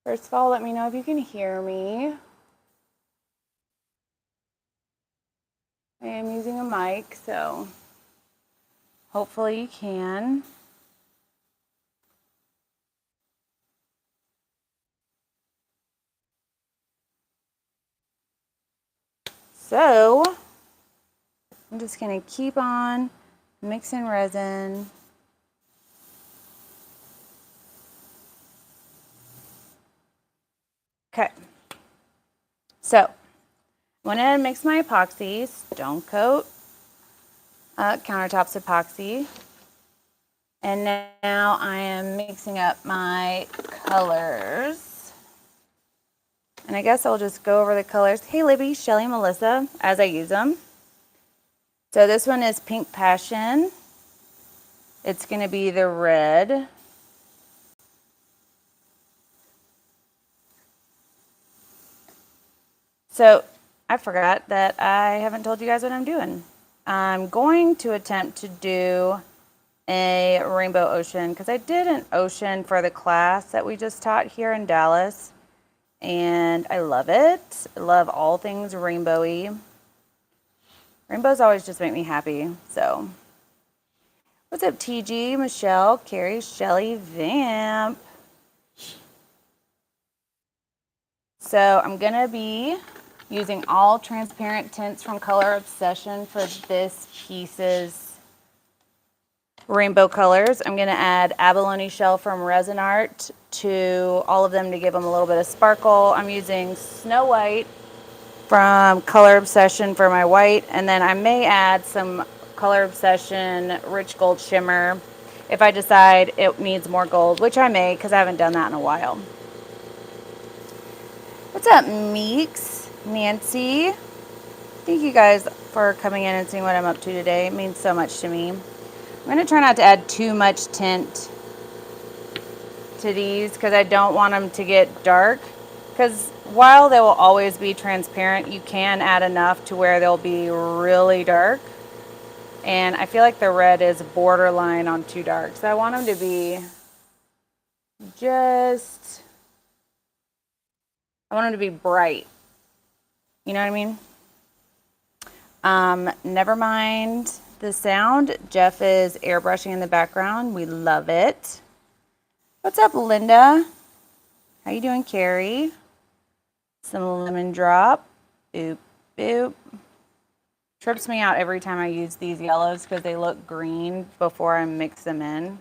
First of all, let me know if you can hear me. I am using a mic, so hopefully you can. So I'm just going to keep on mixing resin. Okay. So I went ahead and mixed my epoxy, STONECOAT countertops epoxy. And now I am mixing up my colors. And I guess I'll just go over the colors. Hey Libby, Shelly, Melissa, as I use them. So this one is Pink Passion. It's going to be the red. So I forgot that I haven't told you guys what I'm doing. I'm going to attempt to do a rainbow ocean because I did an ocean for the class that we just taught here in Dallas. And I love it. I love all things rainbowy. Rainbows always just make me happy. So what's up, TG, Michelle, Carrie, Shelly, Vamp? So I'm going to be using all transparent tints from Color Obsession for this piece's rainbow colors. I'm going to add Abalone Shell from Resin Art to all of them to give them a little bit of sparkle. I'm using Snow White from Color Obsession for my white, and then I may add some Color Obsession Rich Gold Shimmer if I decide it needs more gold, which I may because I haven't done that in a while. What's up, Meeks? Nancy? Thank you guys for coming in and seeing what I'm up to today. It means so much to me. I'm going to try not to add too much tint to these because I don't want them to get dark. Because while they will always be transparent, you can add enough to where they'll be really dark. And I feel like the red is borderline on too dark. So I want them to be just, I want them to be bright. You know what I mean? Never mind the sound. Jeff is airbrushing in the background. We love it. What's up, Linda? How you doing, Carrie? Some lemon drop. Boop, boop. Trips me out every time I use these yellows because they look green before I mix them in.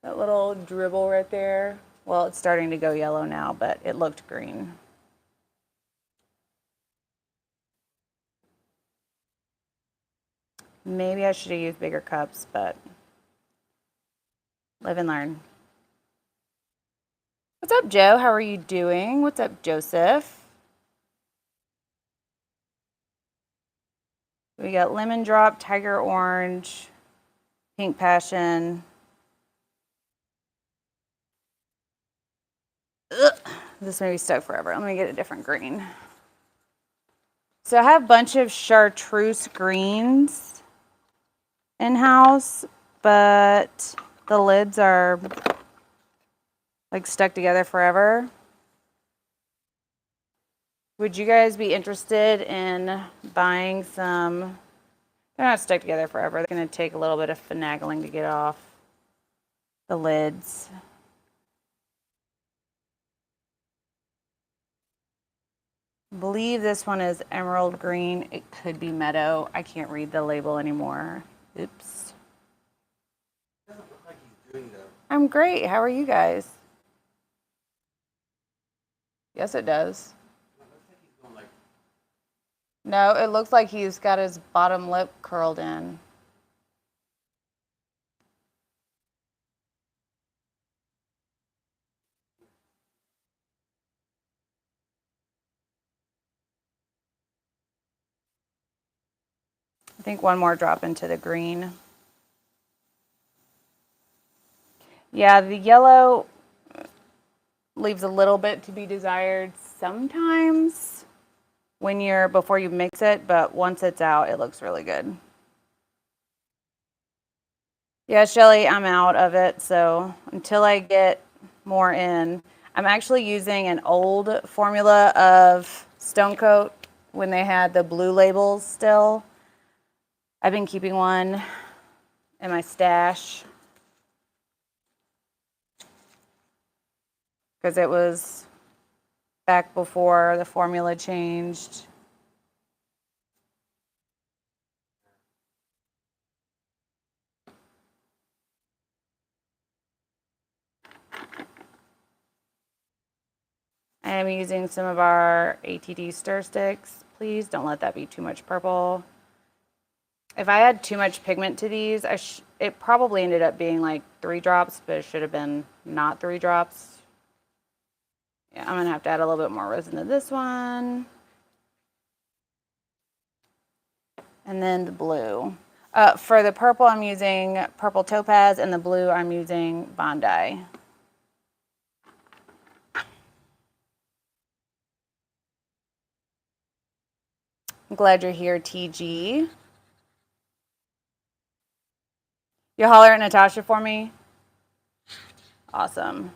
That little dribble right there. Well, it's starting to go yellow now, but it looked green. Maybe I should have used bigger cups, but live and learn. What's up, Joe? How are you doing? What's up, Joseph? We got lemon drop, tiger orange, pink passion. Ugh, this may be stuck forever. Let me get a different green. So I have a bunch of chartreuse greens in-house, but the lids are like stuck together forever. Would you guys be interested in buying some? They're not stuck together forever. They're going to take a little bit of finagling to get off the lids. I believe this one is emerald green. It could be meadow. I can't read the label anymore. Oops. Doesn't look like he's doing though. I'm great. How are you guys? Yes, it does. No, it looks like he's got his bottom lip curled in. I think one more drop into the green. Yeah, the yellow leaves a little bit to be desired sometimes before you mix it, but once it's out, it looks really good. Yeah, Shelly, I'm out of it, so until I get more in, I'm actually using an old formula of STONECOAT when they had the blue labels still. I've been keeping one in my stash because it was back before the formula changed. I am using some of our ATD stir sticks. Please don't let that be too much purple. If I had too much pigment to these, it probably ended up being like 3 drops, but it should have been not 3 drops. Yeah, I'm gonna have to add a little bit more resin to this one. And then the blue. For the purple, I'm using purple topaz, and the blue, I'm using Bondi. I'm glad you're here, TG. You holler at Natasha for me? Awesome.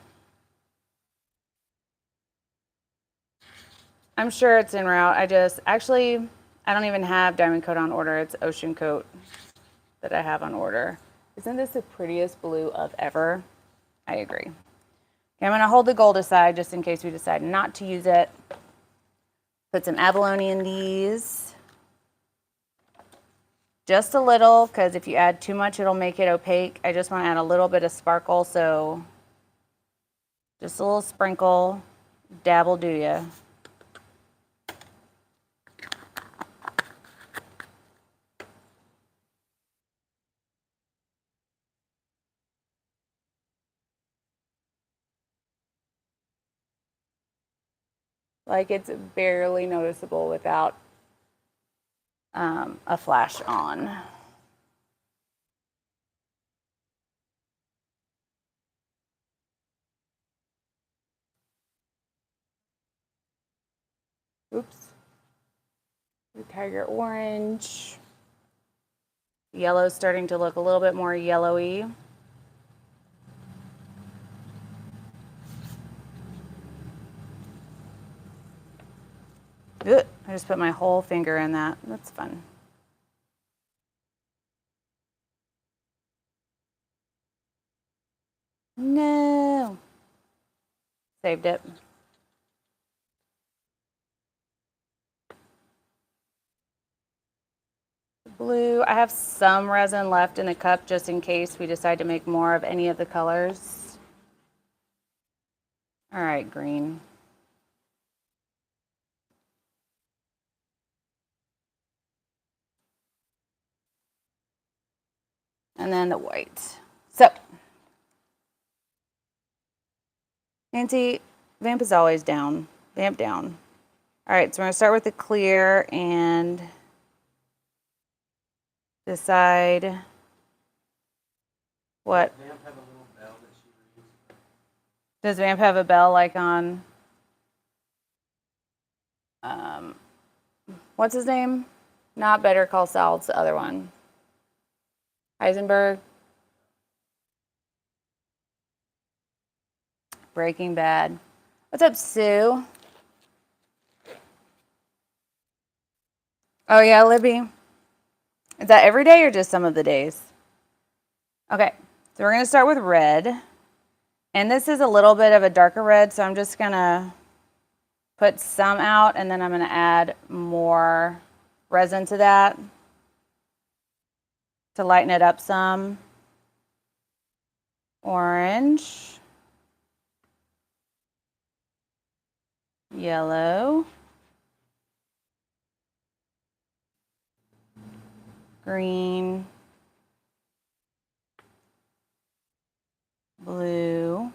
I'm sure it's en route. I don't even have Diamond Coat on order. It's Ocean Coat that I have on order. Isn't this the prettiest blue of ever? I agree. Okay, I'm gonna hold the gold aside just in case we decide not to use it. Put some abalone in these. Just a little, because if you add too much, it'll make it opaque. I just want to add a little bit of sparkle, so just a little sprinkle, dabble do ya. Like it's barely noticeable without a flash on. Oops. The tiger orange. Yellow's starting to look a little bit more yellowy. Ugh, I just put my whole finger in that. That's fun. No. Saved it. Blue. I have some resin left in the cup just in case we decide to make more of any of the colors. All right, green. And then the white. So, Nancy, vamp is always down. Vamp down. All right, so we're gonna start with the clear and decide what. Does Vamp have a little bell that she reads? Does Vamp have a bell like on, what's his name? Not Better Call Saul, it's the other one. Heisenberg. Breaking Bad. What's up, Sue? Oh yeah, Libby. Is that every day or just some of the days? Okay, so we're gonna start with red. And this is a little bit of a darker red, so I'm just gonna put some out and then I'm gonna add more resin to that to lighten it up some. Orange. Yellow. Green. Blue.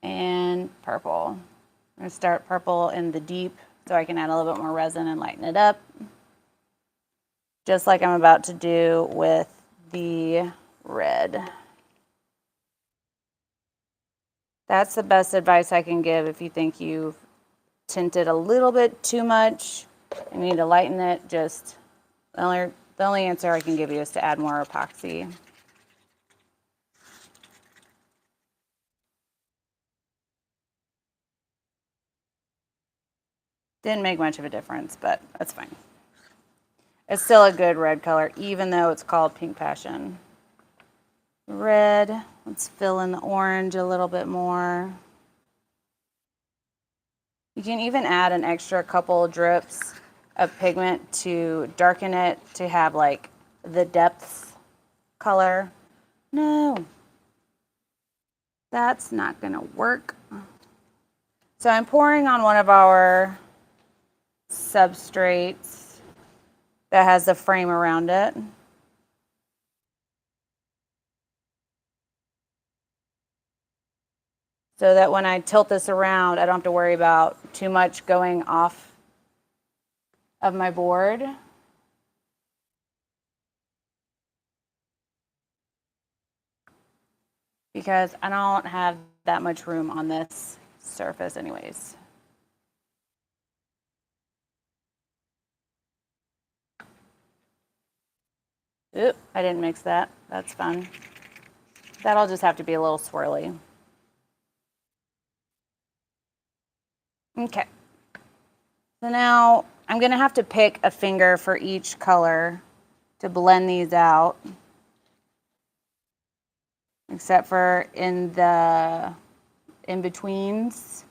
And purple. I'm gonna start purple in the deep so I can add a little bit more resin and lighten it up. Just like I'm about to do with the red. That's the best advice I can give if you think you've tinted a little bit too much and need to lighten it. Just the only answer I can give you is to add more epoxy. Didn't make much of a difference, but that's fine. It's still a good red color, even though it's called Pink Passion. Red, let's fill in the orange a little bit more. You can even add an extra couple drips of pigment to darken it to have like the depth color. No, that's not gonna work. So I'm pouring on one of our substrates that has the frame around it. So that when I tilt this around, I don't have to worry about too much going off of my board. Because I don't have that much room on this surface anyways. Oop, I didn't mix that. That's fun. That'll just have to be a little swirly. Okay. So now I'm gonna have to pick a finger for each color to blend these out. Except for in the in-betweens.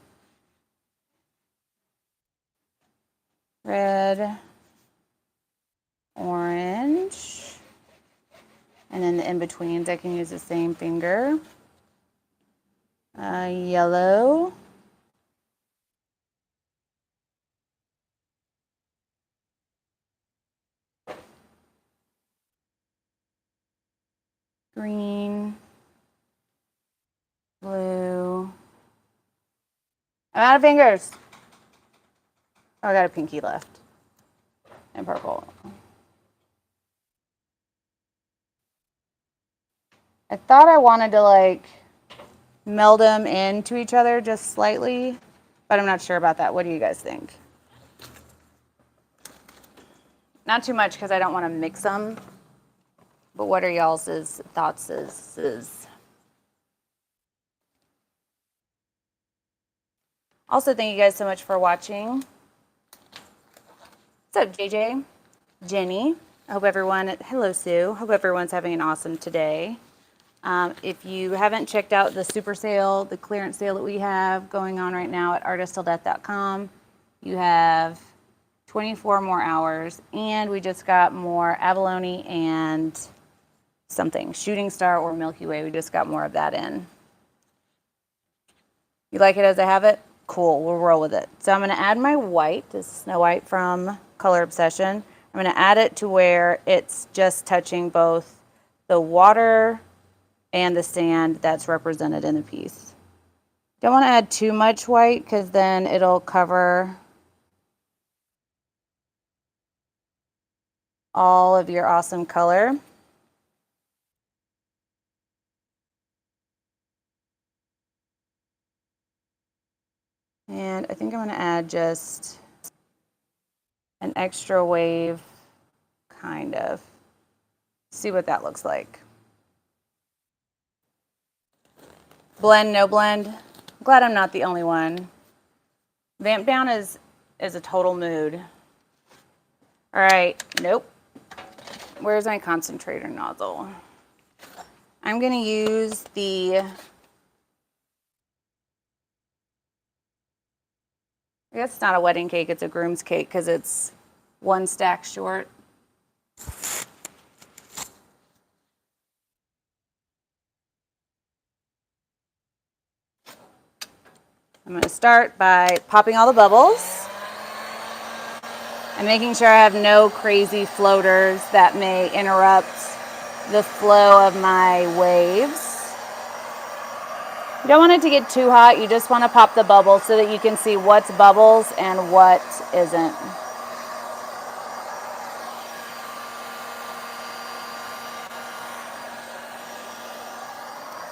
Red, orange, and then the in-betweens I can use the same finger. Yellow. Green. Blue. I'm out of fingers. Oh, I got a pinky left. And purple. I thought I wanted to like meld them into each other just slightly, but I'm not sure about that. What do you guys think? Not too much because I don't want to mix them, but what are y'all's thoughts? Also, thank you guys so much for watching. What's up, JJ? Jenny. I hope everyone, hello Sue. Hope everyone's having an awesome today. If you haven't checked out the super sale, the clearance sale that we have going on right now at artistilldeath.com, you have 24 more hours, and we just got more abalone and something, shooting star or Milky Way. We just got more of that in. You like it as I have it? Cool, we'll roll with it. So I'm gonna add my white, this is Snow White from Color Obsession. I'm gonna add it to where it's just touching both the water and the sand that's represented in the piece. Don't want to add too much white because then it'll cover all of your awesome color. And I think I'm going to add just an extra wave, kind of. See what that looks like. Blend, no blend. I'm glad I'm not the only one. Vamp down is a total mood. All right, nope. Where's my concentrator nozzle? I'm going to use the, I guess it's not a wedding cake, it's a groom's cake because it's one stack short. I'm going to start by popping all the bubbles and making sure I have no crazy floaters that may interrupt the flow of my waves. You don't want it to get too hot. You just want to pop the bubbles so that you can see what's bubbles and what isn't.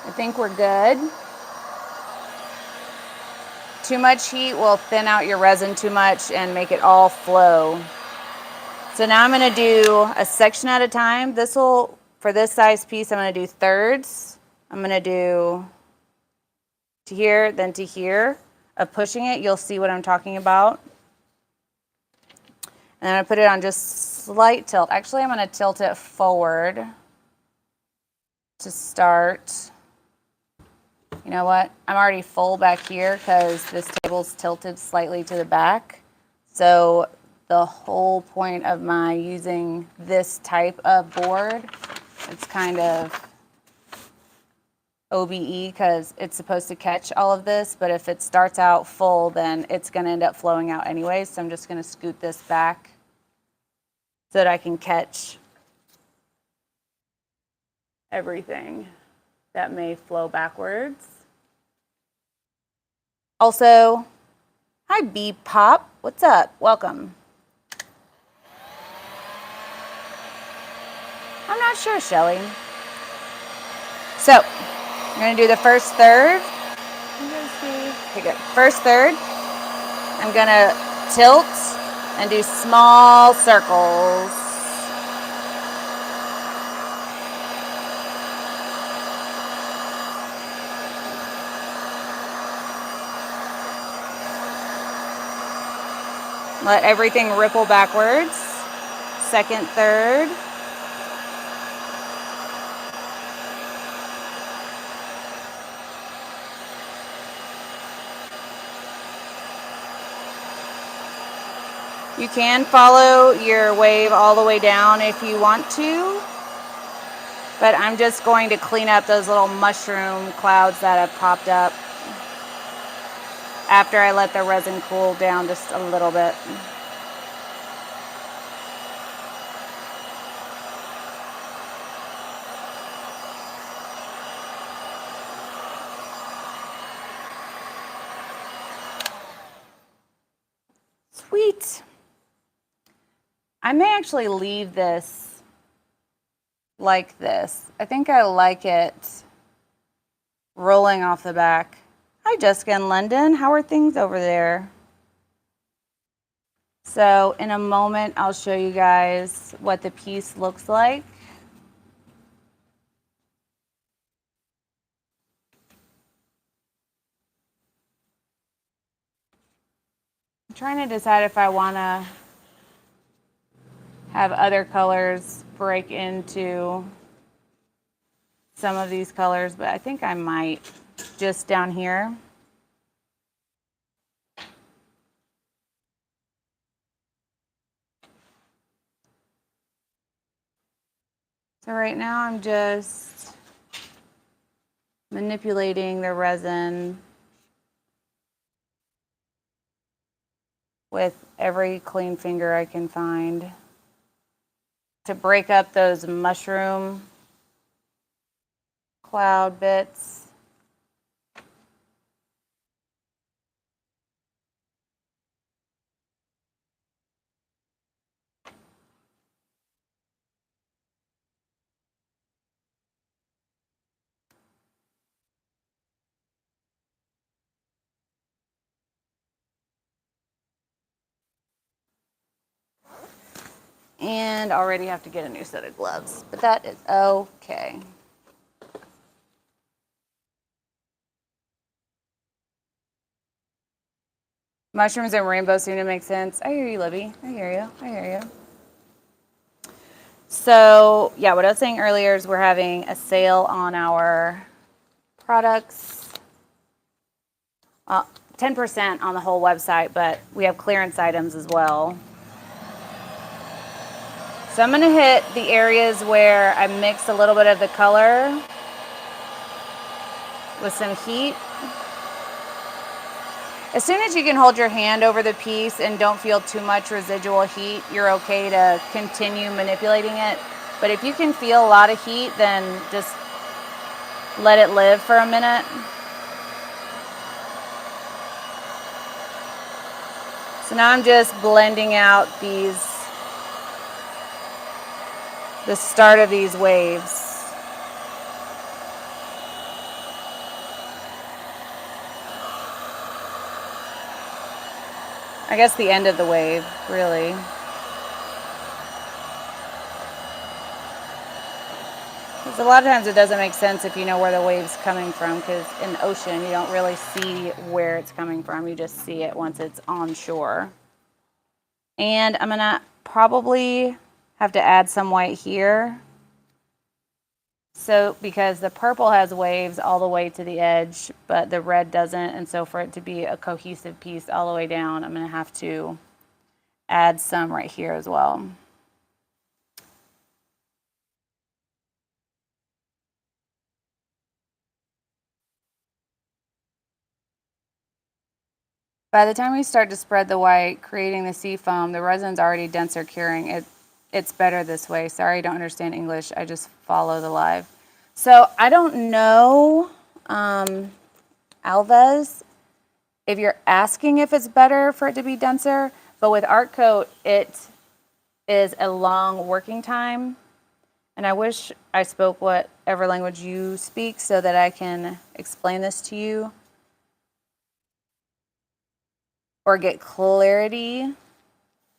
I think we're good. Too much heat will thin out your resin too much and make it all flow. So now I'm going to do a section at a time. For this size piece, I'm going to do thirds. I'm going to do to here, then to here. Of pushing it, you'll see what I'm talking about. And I'm going to put it on just slight tilt. Actually, I'm going to tilt it forward to start. You know what? I'm already full back here because this table's tilted slightly to the back. So the whole point of my using this type of board, it's kind of OBE because it's supposed to catch all of this, but if it starts out full, then it's going to end up flowing out anyway. So I'm just going to scoot this back so that I can catch everything that may flow backwards. Also, hi B Pop, what's up? Welcome. I'm not sure, Shelly. So, I'm going to do the first third. Okay, good. First third, I'm going to tilt and do small circles. Let everything ripple backwards. Second third. You can follow your wave all the way down if you want to, but I'm just going to clean up those little mushroom clouds that have popped up after I let the resin cool down just a little bit. Sweet. I may actually leave this like this. I think I like it rolling off the back. Hi, Jessica in London. How are things over there? So in a moment, I'll show you guys what the piece looks like. I'm trying to decide if I want to have other colors break into some of these colors, but I think I might just down here. So right now I'm just manipulating the resin with every clean finger I can find to break up those mushroom cloud bits. And already have to get a new set of gloves, but that is okay. Mushrooms and rainbows seem to make sense. I hear you, Libby. I hear you. I hear you. So, yeah, what I was saying earlier is we're having a sale on our products. 10% on the whole website, but we have clearance items as well. So I'm going to hit the areas where I mixed a little bit of the color with some heat. As soon as you can hold your hand over the piece and don't feel too much residual heat, you're okay to continue manipulating it. But if you can feel a lot of heat, then just let it live for a minute. So now I'm just blending out the start of these waves. I guess the end of the wave, really. Because a lot of times it doesn't make sense if you know where the wave's coming from, because in the ocean you don't really see where it's coming from. You just see it once it's on shore. And I'm gonna probably have to add some white here. So, because the purple has waves all the way to the edge, but the red doesn't, and so for it to be a cohesive piece all the way down, I'm going to have to add some right here as well. By the time we start to spread the white, creating the sea foam, the resin's already denser curing. It's better this way. Sorry, I don't understand English. I just follow the live. So I don't know, Alves, if you're asking if it's better for it to be denser, but with Art Coat, it is a long working time. And I wish I spoke whatever language you speak so that I can explain this to you or get clarity.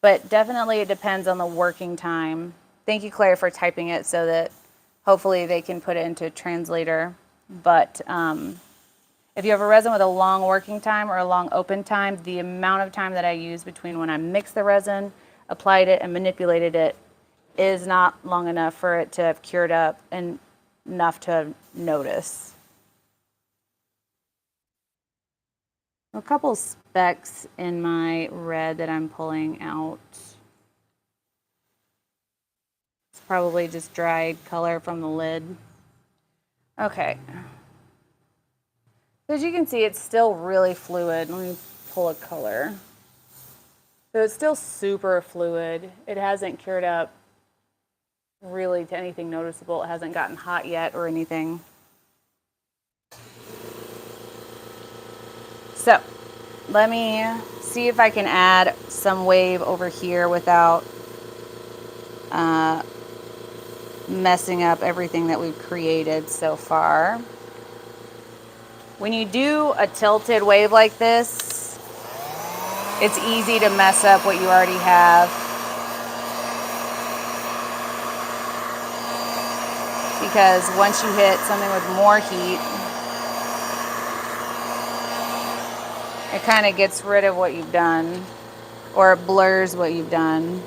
But definitely it depends on the working time. Thank you, Claire, for typing it so that hopefully they can put it into a translator. But if you have a resin with a long working time or a long open time, the amount of time that I use between when I mix the resin, applied it, and manipulated it is not long enough for it to have cured up and enough to notice. A couple specks in my red that I'm pulling out. It's probably just dried color from the lid. Okay. So as you can see, it's still really fluid. Let me pull a color. So it's still super fluid. It hasn't cured up really to anything noticeable. It hasn't gotten hot yet or anything. So let me see if I can add some wave over here without messing up everything that we've created so far. When you do a tilted wave like this, it's easy to mess up what you already have. Because once you hit something with more heat, it kind of gets rid of what you've done, or it blurs what you've done.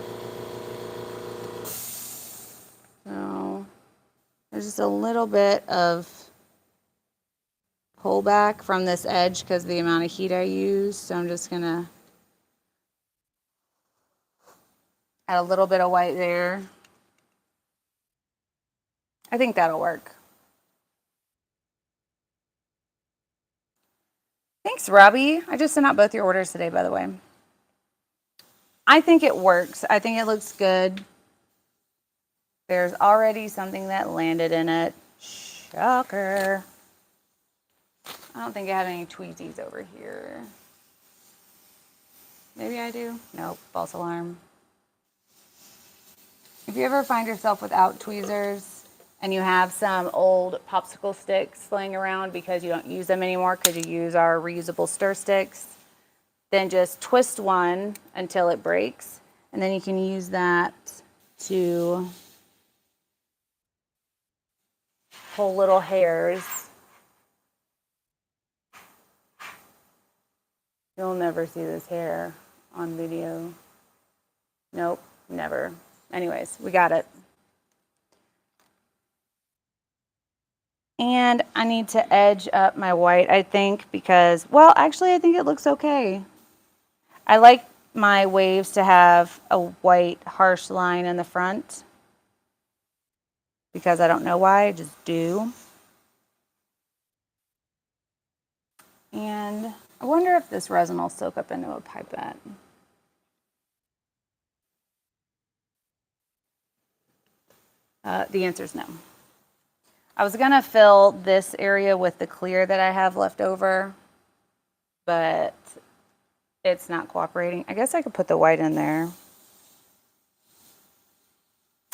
So there's just a little bit of pullback from this edge because of the amount of heat I use. So I'm just gonna add a little bit of white there. I think that'll work. Thanks, Robbie. I just sent out both your orders today, by the way. I think it works. I think it looks good. There's already something that landed in it. Shocker. I don't think I have any tweezies over here. Maybe I do. Nope, false alarm. If you ever find yourself without tweezers and you have some old popsicle sticks laying around because you don't use them anymore because you use our reusable stir sticks, then just twist one until it breaks, and then you can use that to pull little hairs. You'll never see this hair on video. Nope, never. Anyways, we got it. And I need to edge up my white, I think, because, well, actually, I think it looks okay. I like my waves to have a white harsh line in the front because I don't know why, I just do. And I wonder if this resin will soak up into a pipette. The answer is no. I was gonna fill this area with the clear that I have left over, but it's not cooperating. I guess I could put the white in there.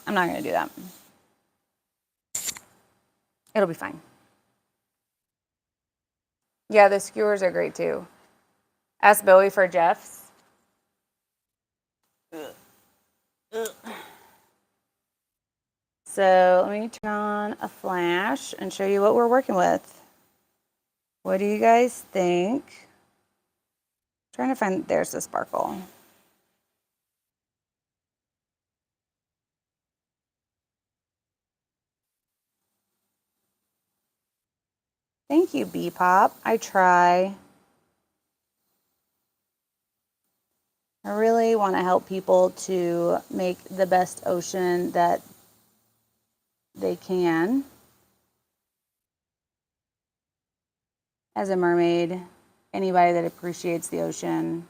I'm not gonna do that. It'll be fine. Yeah, the skewers are great too. Ask Bowie for Jeff's. So let me turn on a flash and show you what we're working with. What do you guys think? I'm trying to find, there's the sparkle. Thank you, B-Pop. I try. I really want to help people to make the best ocean that they can. As a mermaid, anybody that appreciates the ocean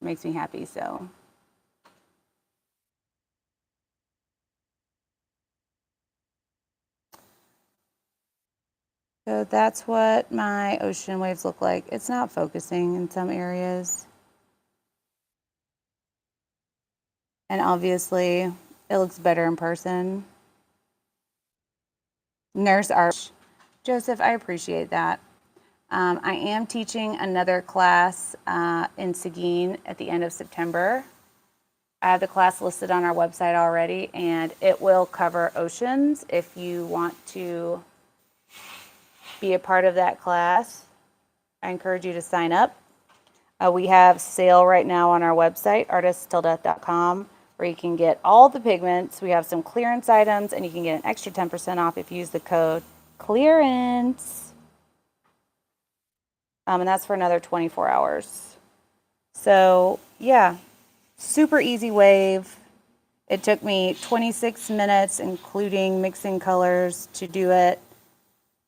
makes me happy, so. So that's what my ocean waves look like. It's not focusing in some areas. And obviously, it looks better in person. Nurse Art. Joseph, I appreciate that. I am teaching another class in Seguin at the end of September. I have the class listed on our website already, and it will cover oceans. If you want to be a part of that class, I encourage you to sign up. We have sale right now on our website, artisttilldeath.com, where you can get all the pigments. We have some clearance items, and you can get an extra 10% off if you use the code CLEARANCE. And that's for another 24 hours. So, yeah, super easy wave. It took me 26 minutes, including mixing colors, to do it.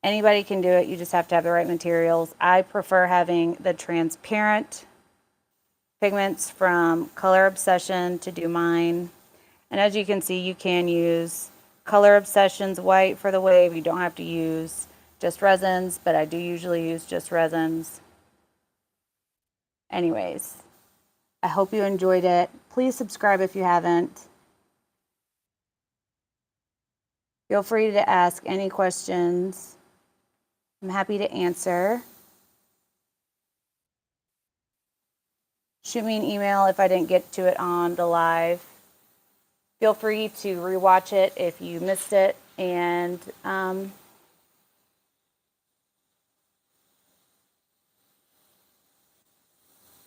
Anybody can do it. You just have to have the right materials. I prefer having the transparent pigments from Color Obsession to do mine. And as you can see, you can use Color Obsession's white for the wave. You don't have to use just resins, but I do usually use just resins. Anyways, I hope you enjoyed it. Please subscribe if you haven't. Feel free to ask any questions. I'm happy to answer. Shoot me an email if I didn't get to it on the live. Feel free to rewatch it if you missed it. And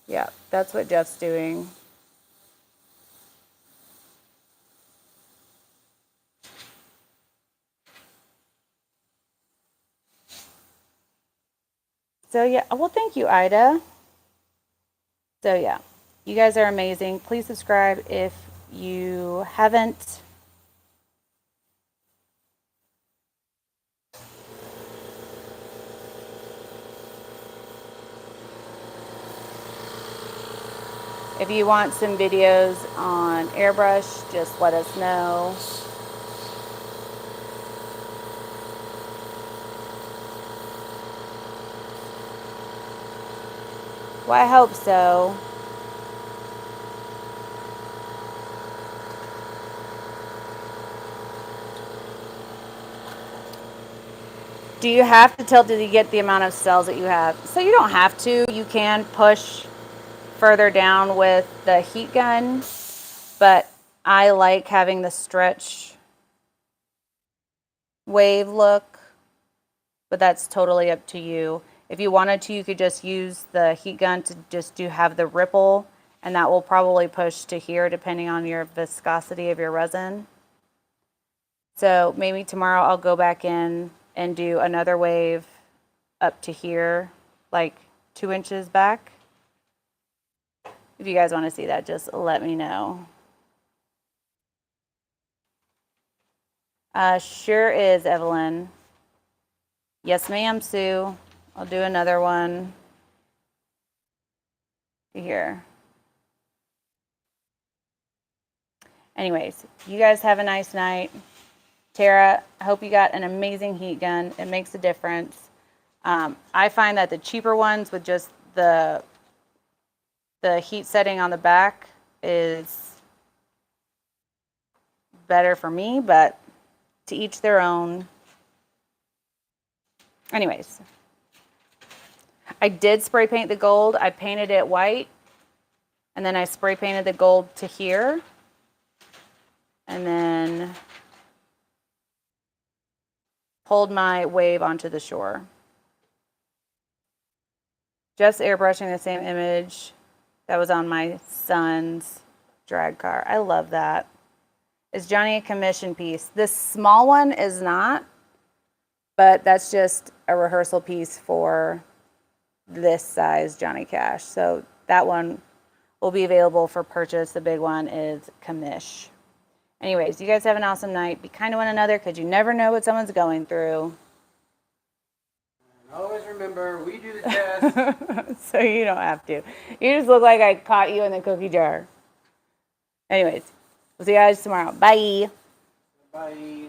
yeah, that's what Jeff's doing. So yeah, well, thank you, Ida. So yeah, you guys are amazing. Please subscribe if you haven't. If you want some videos on airbrush, just let us know. Well, I hope so. Do you have to tilt to get the amount of cells that you have? So you don't have to. You can push further down with the heat gun, but I like having the stretch wave look, but that's totally up to you. If you wanted to, you could just use the heat gun to just have the ripple, and that will probably push to here depending on your viscosity of your resin. So maybe tomorrow I'll go back in and do another wave up to here, like 2 inches back. If you guys want to see that, just let me know. Sure is, Evelyn. Yes, ma'am, Sue. I'll do another one here. Anyways, you guys have a nice night. Tara, I hope you got an amazing heat gun. It makes a difference. I find that the cheaper ones with just the heat setting on the back is better for me, but to each their own. Anyways, I did spray paint the gold. I painted it white, and then I spray painted the gold to here, and then pulled my wave onto the shore. Just airbrushing the same image that was on my son's drag car. I love that. Is Johnny a commission piece? This small one is not. But that's just a rehearsal piece for this size Johnny Cash. So that one will be available for purchase. The big one is commish. Anyways, you guys have an awesome night. Be kind to one another because you never know what someone's going through. And always remember, we do the test. So you don't have to. You just look like I caught you in the cookie jar. Anyways, we'll see you guys tomorrow. Bye. Bye.